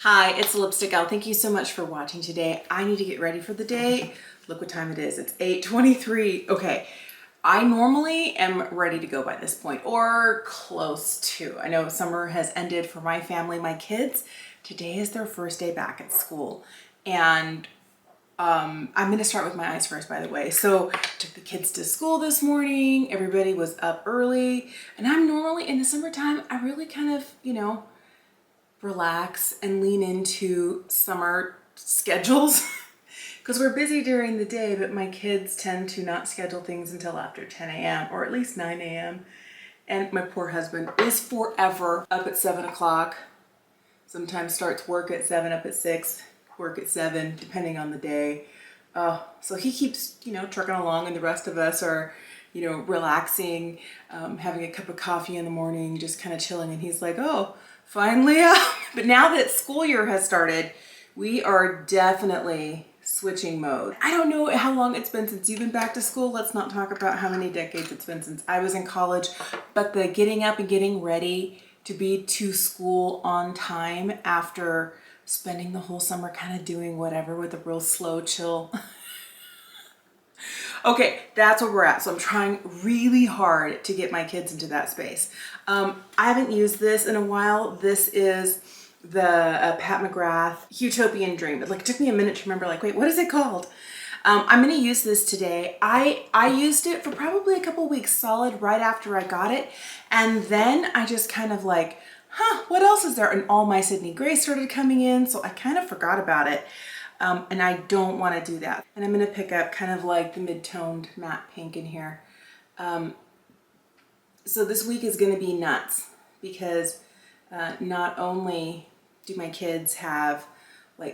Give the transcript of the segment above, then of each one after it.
Hi, it's Lipstick Gal. Thank you so much for watching today. I need to get ready for the day. Look what time it is. It's 8:23. Okay, I normally am ready to go by this point, or close to. I know summer has ended for my family, my kids. Today is their first day back at school. And I'm gonna start with my eyes first, by the way. So took the kids to school this morning. Everybody was up early. And I'm normally, in the summertime, I really kind of, relax and lean into summer schedules because we're busy during the day, but my kids tend to not schedule things until after 10 a.m. or at least 9 a.m. And my poor husband is forever up at 7 o'clock. Sometimes starts work at 7, up at 6, work at 7, depending on the day. So he keeps, trucking along, and the rest of us are, relaxing, having a cup of coffee in the morning, just kind of chilling. And he's like, oh, finally up. But now that school year has started, we are definitely switching mode. I don't know how long it's been since you've been back to school. Let's not talk about how many decades it's been since I was in college, but the getting up and getting ready to be to school on time after spending the whole summer kind of doing whatever with a real slow chill. Okay, that's where we're at. So I'm trying really hard to get my kids into that space. I haven't used this in a while. This is the Pat McGrath Utopian Dream. It took me a minute to remember, wait, what is it called? I'm gonna use this today. I used it for probably a couple weeks solid right after I got it. And then I just kind of what else is there? And all my Sydney Gray started coming in, so I kind of forgot about it. And I don't want to do that. And I'm going to pick up kind of the mid-toned matte pink in here. So this week is going to be nuts because not only do my kids have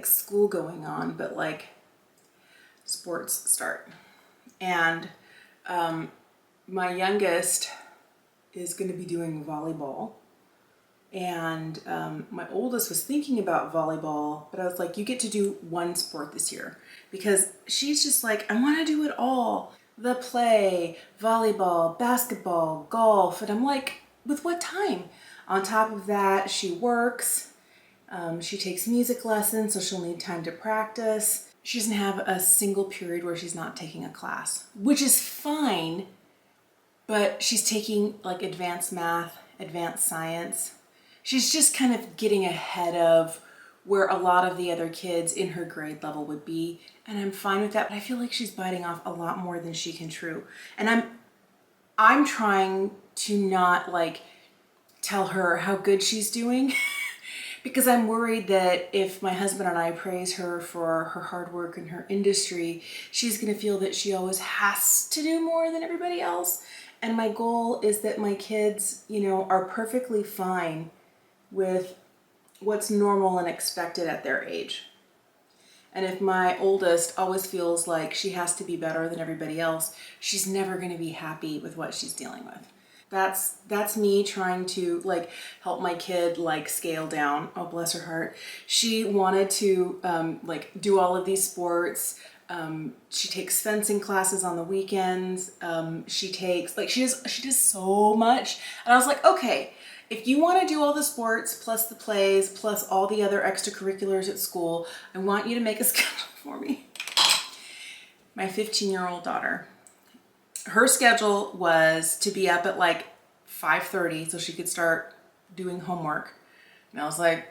school going on, but sports start. And my youngest is going to be doing volleyball. And my oldest was thinking about volleyball, but I was like, you get to do one sport this year, because she's just I want to do it all. The play, volleyball, basketball, golf. And I'm like, with what time? On top of that, she works. She takes music lessons, so she'll need time to practice. She doesn't have a single period where she's not taking a class, which is fine, but she's taking advanced math, advanced science. She's just kind of getting ahead of where a lot of the other kids in her grade level would be. And I'm fine with that, but I feel like she's biting off a lot more than she can chew. And I'm trying to not tell her how good she's doing because I'm worried that if my husband and I praise her for her hard work in her industry, she's gonna feel that she always has to do more than everybody else. And my goal is that my kids, are perfectly fine with what's normal and expected at their age. And if my oldest always feels like she has to be better than everybody else, she's never going to be happy with what she's dealing with. That's me trying to help my kid scale down. Oh, bless her heart. She wanted to do all of these sports. She takes fencing classes on the weekends. She takes she does so much. And I was like, okay, if you want to do all the sports plus the plays plus all the other extracurriculars at school, I want you to make a schedule for me. My 15-year-old daughter, her schedule was to be up at 5:30 so she could start doing homework. And I was like,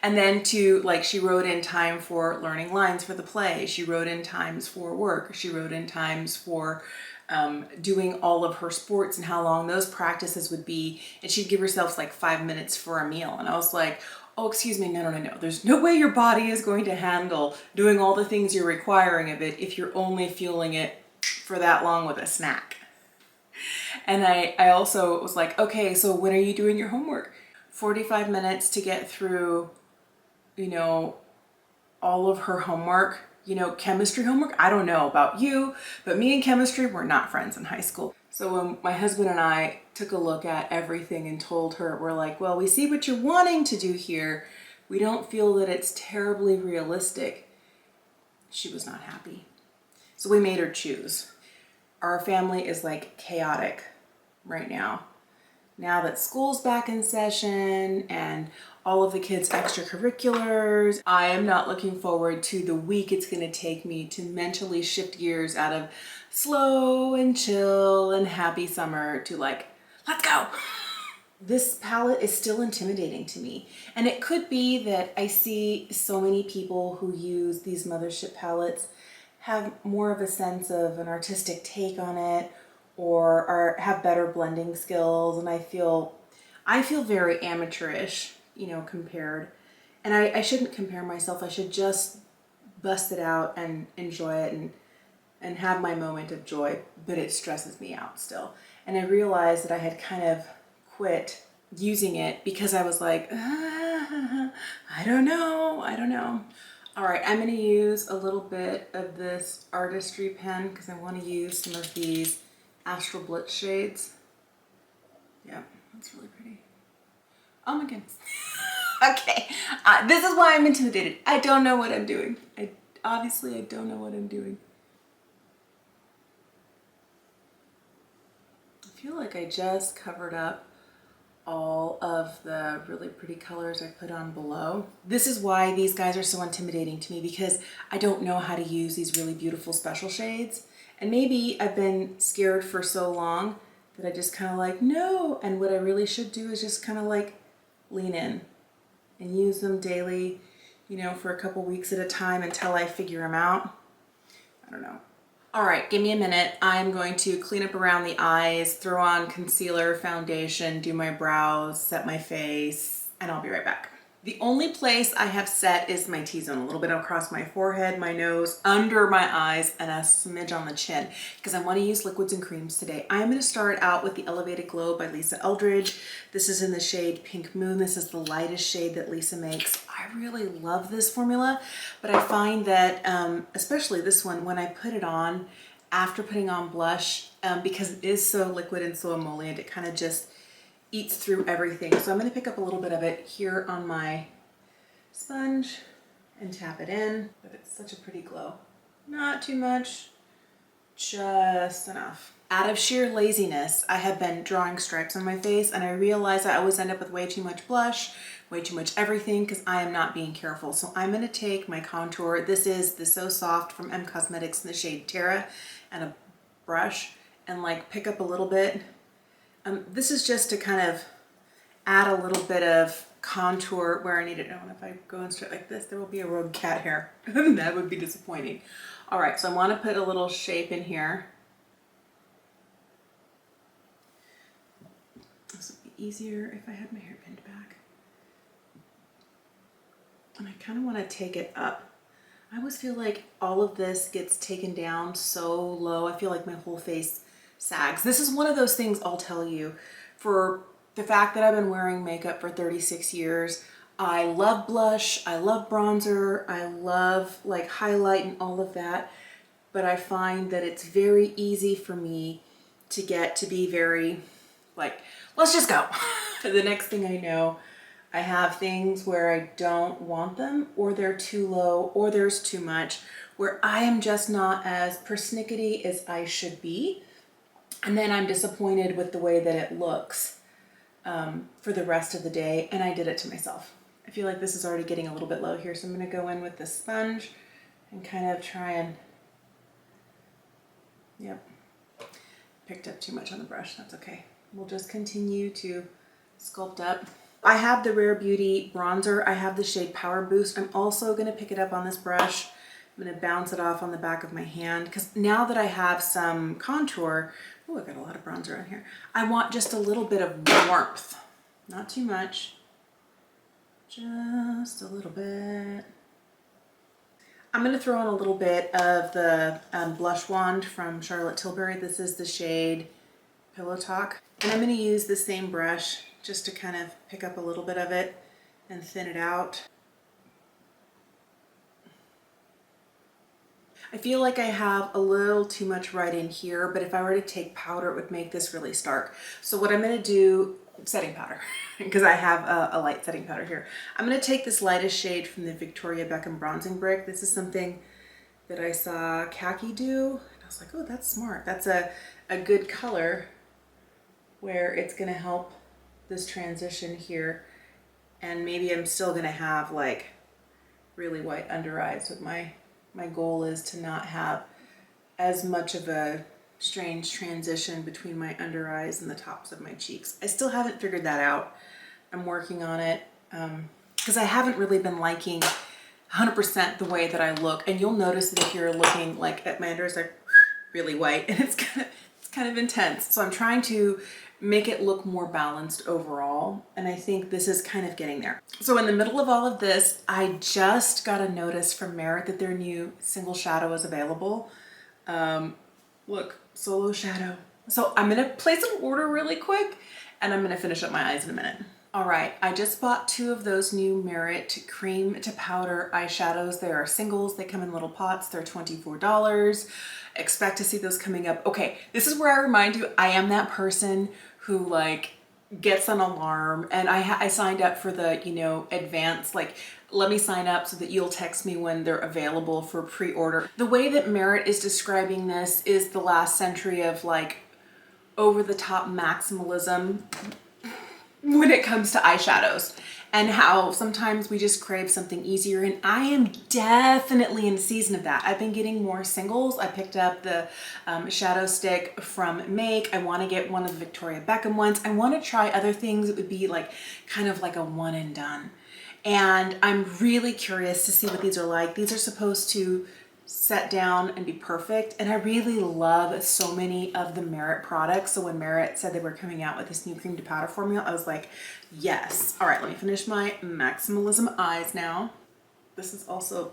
and then she wrote in time for learning lines for the play. She wrote in times for work. She wrote in times for doing all of her sports and how long those practices would be. And she'd give herself 5 minutes for a meal. And I was like, oh, excuse me, no. There's no way your body is going to handle doing all the things you're requiring of it if you're only fueling it for that long with a snack. And I also was like, okay, so when are you doing your homework? 45 minutes to get through, all of her homework, chemistry homework. I don't know about you, but me and chemistry were not friends in high school. So when my husband and I took a look at everything and told her, we're like, well, we see what you're wanting to do here. We don't feel that it's terribly realistic. She was not happy. So we made her choose. Our family is chaotic right now. Now that school's back in session and all of the kids' extracurriculars. I am not looking forward to the week it's gonna take me to mentally shift gears out of slow and chill and happy summer to like, let's go. This palette is still intimidating to me. And it could be that I see so many people who use these mothership palettes have more of a sense of an artistic take on it, or have better blending skills, and I feel very amateurish, you know, compared. And I shouldn't compare myself. I should just bust it out and enjoy it and have my moment of joy, but it stresses me out still. And I realized that I had kind of quit using it because I was like, I don't know. All right, I'm gonna use a little bit of this artistry pen because I want to use some of these Astral Blitz shades. Yeah, that's really pretty. Oh my goodness. Okay, this is why I'm intimidated. I don't know what I'm doing. Obviously I don't know what I'm doing. I feel like I just covered up all of the really pretty colors I put on below. This is why these guys are so intimidating to me, because I don't know how to use these really beautiful special shades. And maybe I've been scared for so long that I just kind of like, no. And what I really should do is just kind of like lean in and use them daily, you know, for a couple weeks at a time until I figure them out. I don't know. All right, give me a minute. I'm going to clean up around the eyes, throw on concealer, foundation, do my brows, set my face, and I'll be right back. The only place I have set is my T-zone, a little bit across my forehead, my nose, under my eyes, and a smidge on the chin, because I want to use liquids and creams today. I'm going to start out with the Elevated Glow by Lisa Eldridge. This is in the shade Pink Moon. This is the lightest shade that Lisa makes. I really love this formula, but I find that, especially this one, when I put it on, after putting on blush, because it is so liquid and so emollient, it kind of just eats through everything. So I'm going to pick up a little bit of it here on my sponge and tap it in, but it's such a pretty glow. Not too much, just enough. Out of sheer laziness, I have been drawing stripes on my face, and I realize I always end up with way too much blush, way too much everything, because I am not being careful. So I'm going to take my contour. This is the So Soft from M Cosmetics in the shade Terra, and a brush, and like pick up a little bit. This is just to kind of add a little bit of contour where I need it. Oh, and if I go in straight like this, there will be a rogue cat hair. That would be disappointing. All right, so I want to put a little shape in here. This would be easier if I had my hair pinned back. And I kind of want to take it up. I always feel like all of this gets taken down so low. I feel like my whole face sags. This is one of those things I'll tell you. For the fact that I've been wearing makeup for 36 years, I love blush, I love bronzer, I love like highlight and all of that, but I find that it's very easy for me to get to be very like, let's just go. The next thing I know, I have things where I don't want them, or they're too low, or there's too much, where I am just not as persnickety as I should be. And then I'm disappointed with the way that it looks for the rest of the day, and I did it to myself. I feel like this is already getting a little bit low here, so I'm going to go in with the sponge and kind of try and, yep, picked up too much on the brush. That's okay. We'll just continue to sculpt up. I have the Rare Beauty bronzer. I have the shade Power Boost. I'm also going to pick it up on this brush. I'm going to bounce it off on the back of my hand, because now that I have some contour, oh, I got a lot of bronzer on here. I want just a little bit of warmth. Not too much. Just a little bit. I'm going to throw in a little bit of the blush wand from Charlotte Tilbury. This is the shade Pillow Talk. And I'm going to use the same brush just to kind of pick up a little bit of it and thin it out. I feel like I have a little too much right in here, but if I were to take powder, it would make this really stark. So what I'm going to do, setting powder, because I have a light setting powder here. I'm going to take this lightest shade from the Victoria Beckham Bronzing Brick. This is something that I saw Khaki do, and I was like, oh, that's smart. That's a good color where it's going to help this transition here. And maybe I'm still gonna have like really white under eyes, but my goal is to not have as much of a strange transition between my under eyes and the tops of my cheeks. I still haven't figured that out. I'm working on it because I haven't really been liking 100% the way that I look. And you'll notice that if you're looking like at my under eyes, they're really white and it's kind of intense. So I'm trying to make it look more balanced overall. And I think this is kind of getting there. So in the middle of all of this, I just got a notice from Merit that their new single shadow is available. Look, solo shadow. So I'm gonna place an order really quick and I'm gonna finish up my eyes in a minute. All right, I just bought 2 of those new Merit cream to powder eyeshadows. They are singles, they come in little pots, they're $24. Expect to see those coming up. Okay, this is where I remind you, I am that person who like gets an alarm, and I signed up for the, you know, advance, like let me sign up so that you'll text me when they're available for pre-order. The way that Merit is describing this is the last century of like over the top maximalism when it comes to eyeshadows, and how sometimes we just crave something easier, and I am definitely in the season of that. I've been getting more singles. I picked up the shadow stick from Make. I want to get one of the Victoria Beckham ones. I want to try other things that would be like kind of like a one and done, and I'm really curious to see what these are like. These are supposed to set down and be perfect, and I really love so many of the Merit products. So when Merit said they were coming out with this new cream to powder formula, I was like, yes. All right, let me finish my maximalism eyes now. This is also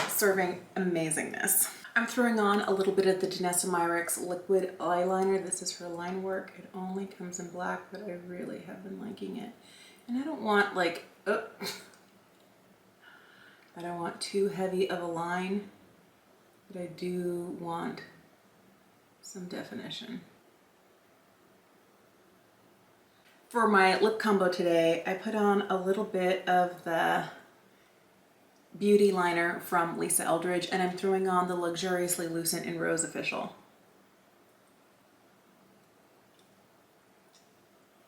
serving amazingness. I'm throwing on a little bit of the Danessa Myricks liquid eyeliner. This is her line work. It only comes in black, but I really have been liking it. And I don't want like, I don't want too heavy of a line, but I do want some definition. For my lip combo today, I put on a little bit of the Beauty liner from Lisa Eldridge, and I'm throwing on the Luxuriously Lucent in Rose Official.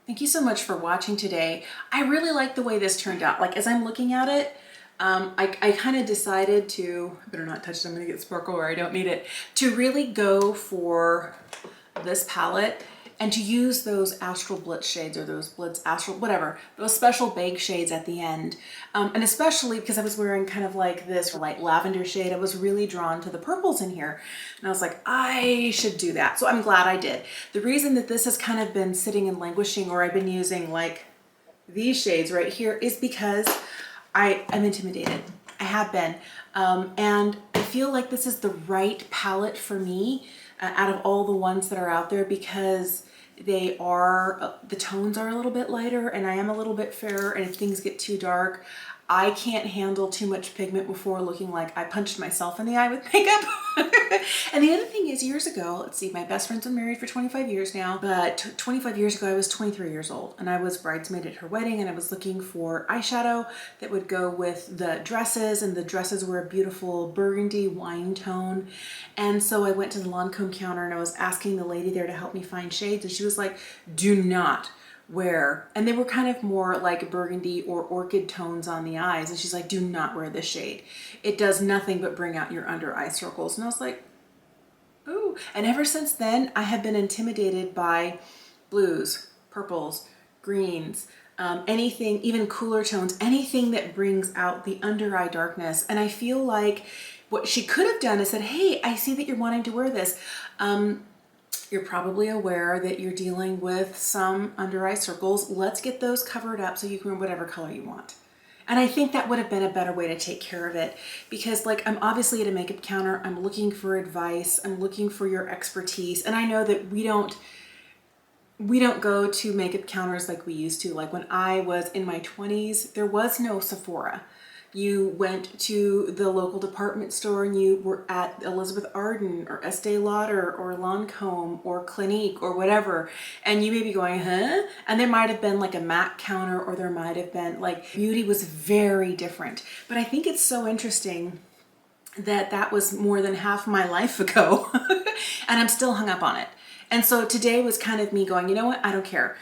Thank you so much for watching today. I really like the way this turned out. Like, as I'm looking at it, I kind of decided to, I better not touch it, I'm gonna get sparkle or I don't need it, to really go for this palette and to use those Astral Blitz shades, or those Blitz Astral, whatever, those special bake shades at the end. And especially because I was wearing kind of like this light lavender shade, I was really drawn to the purples in here. And I was like, I should do that. So I'm glad I did. The reason that this has kind of been sitting and languishing, or I've been using like these shades right here, is because I'm intimidated. I have been. And I feel like this is the right palette for me out of all the ones that are out there, because they are, the tones are a little bit lighter and I am a little bit fairer, and if things get too dark, I can't handle too much pigment before looking like I punched myself in the eye with makeup. And the other thing is, years ago, let's see, my best friend's been married for 25 years now, but 25 years ago I was 23 years old and I was bridesmaid at her wedding, and I was looking for eyeshadow that would go with the dresses, and the dresses were a beautiful burgundy wine tone. And so I went to the Lancome counter and I was asking the lady there to help me find shades, and she was like, do not wear, and they were kind of more like burgundy or orchid tones on the eyes, and she's like, do not wear this shade. It does nothing but bring out your under eye circles. And I was like, ooh. And ever since then, I have been intimidated by blues, purples, greens, anything, even cooler tones, anything that brings out the under eye darkness. And I feel like what she could have done is said, hey, I see that you're wanting to wear this. You're probably aware that you're dealing with some under eye circles. Let's get those covered up so you can wear whatever color you want. And I think that would have been a better way to take care of it, because like, I'm obviously at a makeup counter, I'm looking for advice, I'm looking for your expertise. And I know that we don't go to makeup counters like we used to. Like when I was in my 20s, there was no Sephora. You went to the local department store and you were at Elizabeth Arden or Estee Lauder or Lancome or Clinique or whatever, and you may be going, huh? And there might have been like a MAC counter, or there might have been like, beauty was very different. But I think it's so interesting that that was more than half my life ago and I'm still hung up on it. And so today was kind of me going, you know what, I don't care.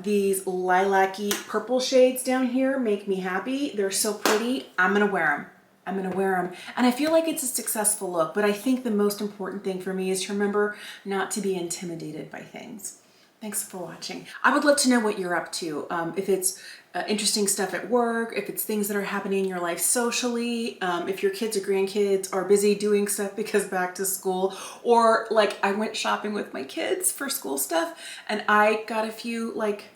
These lilac-y purple shades down here make me happy. They're so pretty. I'm gonna wear them. I'm gonna wear them. And I feel like it's a successful look, but I think the most important thing for me is to remember not to be intimidated by things. Thanks for watching. I would love to know what you're up to. If it's interesting stuff at work, if it's things that are happening in your life socially, if your kids or grandkids are busy doing stuff because back to school, or like I went shopping with my kids for school stuff and I got a few like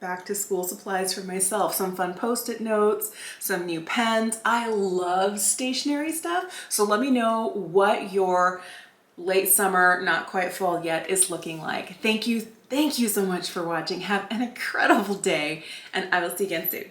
back to school supplies for myself, some fun post-it notes, some new pens. I love stationery stuff. So let me know what your late summer, not quite fall yet, is looking like. Thank you so much for watching. Have an incredible day, and I will see you again soon.